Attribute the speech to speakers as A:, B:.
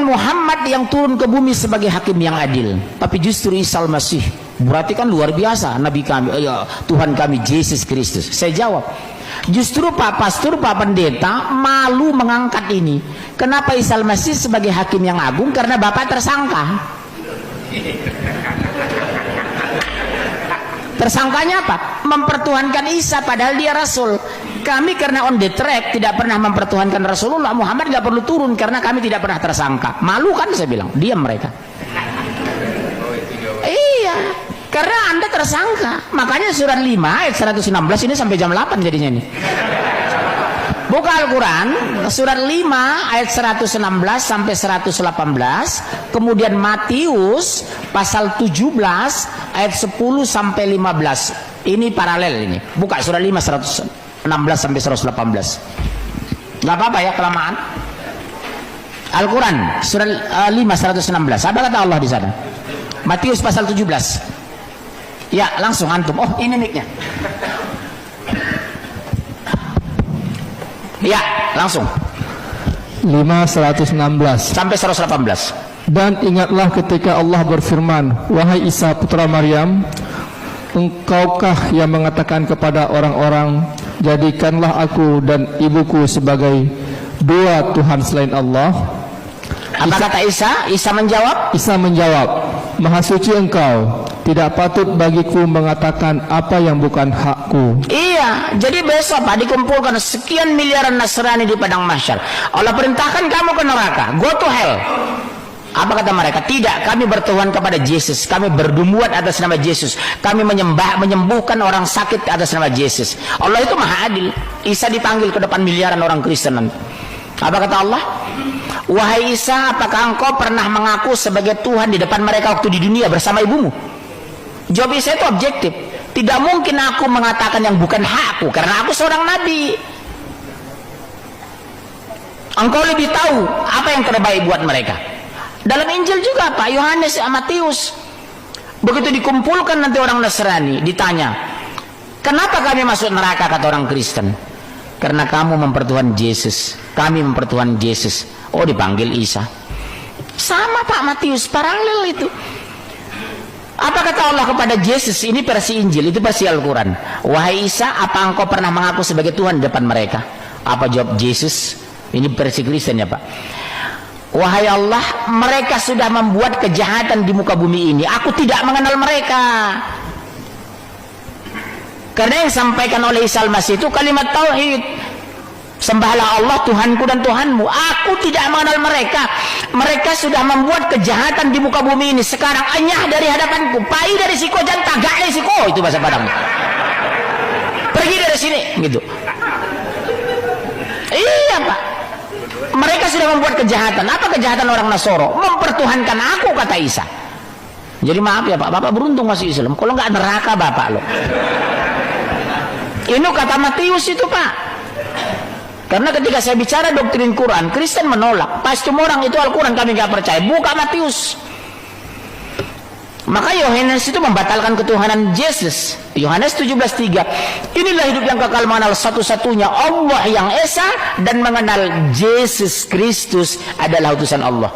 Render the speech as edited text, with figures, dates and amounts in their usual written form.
A: Muhammad yang turun ke bumi sebagai hakim yang adil, tapi justru Isa Al-Masih. Berarti kan luar biasa Nabi kami, Tuhan kami Yesus Kristus. Saya jawab, justru Pak Pastor, Pak Pendeta malu mengangkat ini. Kenapa Isa Al-Masih sebagai hakim yang agung? Karena Bapak tersangka. Tersangkanya apa? Mempertuhankan Isa padahal dia Rasul. Kami karena on the track tidak pernah mempertuhankan Rasulullah Muhammad, nggak perlu turun karena kami tidak pernah tersangka. Malu kan saya bilang, diam mereka. Iya, karena Anda tersangka. Makanya surat 5 ayat 116 ini sampai jam 8 jadinya ini. Buka Al-Quran surat 5 ayat 116 sampai 118, kemudian Matius pasal 17 ayat 10 sampai 15. Ini paralel ini. Buka surat 5 116 sampai 118. Enggak apa-apa ya kelamaan. Al-Quran surat 5 116. Apa kata Allah di sana? Matius pasal 17. Ya, langsung antum. Oh, ini mic-nya. Ya, langsung
B: 5:116
A: sampai 118.
B: Dan ingatlah ketika Allah berfirman, wahai Isa putra Maryam, engkaukah yang mengatakan kepada orang-orang, jadikanlah aku dan ibuku sebagai dua Tuhan selain Allah?
A: Apa kata Isa? Isa menjawab,
B: Maha suci engkau, tidak patut bagiku mengatakan apa yang bukan hakku.
A: iya, jadi besok Pak dikumpulkan sekian miliaran Nasrani di padang mahsyar. Allah perintahkan kamu ke neraka, go to hell. Apa kata mereka? Tidak, kami bertuhan kepada Yesus, kami berdumuan atas nama Yesus, kami menyembuhkan orang sakit atas nama Yesus. Allah itu maha adil. Isa dipanggil ke depan miliaran orang Kristen. Apa kata Allah? Wahai Isa, apakah engkau pernah mengaku sebagai Tuhan di depan mereka waktu di dunia bersama ibumu? Jawab Isa itu objektif. Tidak mungkin aku mengatakan yang bukan hakku, karena aku seorang nabi. Engkau lebih tahu apa yang terbaik buat mereka. Dalam Injil juga Pak, Yohanes, Matius. Begitu dikumpulkan nanti orang Nasrani, ditanya, kenapa kami masuk neraka, kata orang Kristen? Karena kamu mempertuhan Yesus, kami mempertuhan Yesus. Oh, dipanggil Isa. Sama Pak Matius, paralel itu. Apa kata Allah kepada Yesus? Ini versi Injil, itu versi Al-Quran. Wahai Isa, apa engkau pernah mengaku sebagai Tuhan di depan mereka? Apa jawab Yesus? Ini versi Kristen ya Pak. Wahai Allah, mereka sudah membuat kejahatan di muka bumi ini. Aku tidak mengenal mereka. Karena yang disampaikan oleh Isa Al-Masih itu kalimat tauhid. Sembahlah Allah Tuhanku dan Tuhanmu. Aku tidak mengenal mereka. Mereka sudah membuat kejahatan di muka bumi ini. Sekarang anyah dari hadapanku, pai dari siko, dan tagak dari siko. Itu bahasa Padang. Pergi dari sini, gitu. Iya Pak. Mereka sudah membuat kejahatan. Apa kejahatan orang Nasoro? Mempertuhankan aku, kata Isa. Jadi maaf ya Pak, Bapak beruntung masih Islam. Kalau nggak neraka Bapak loh. Ini kata Matius itu Pak. Karena ketika saya bicara doktrin Quran, Kristen menolak. Pas cuma orang itu Al-Quran kami nggak percaya. Buka Matius. Maka Yohanes itu membatalkan ketuhanan Yesus. Yohanes 17:3. Inilah hidup yang kekal, mengenal satu-satunya Allah yang Esa dan mengenal Yesus Kristus adalah utusan Allah.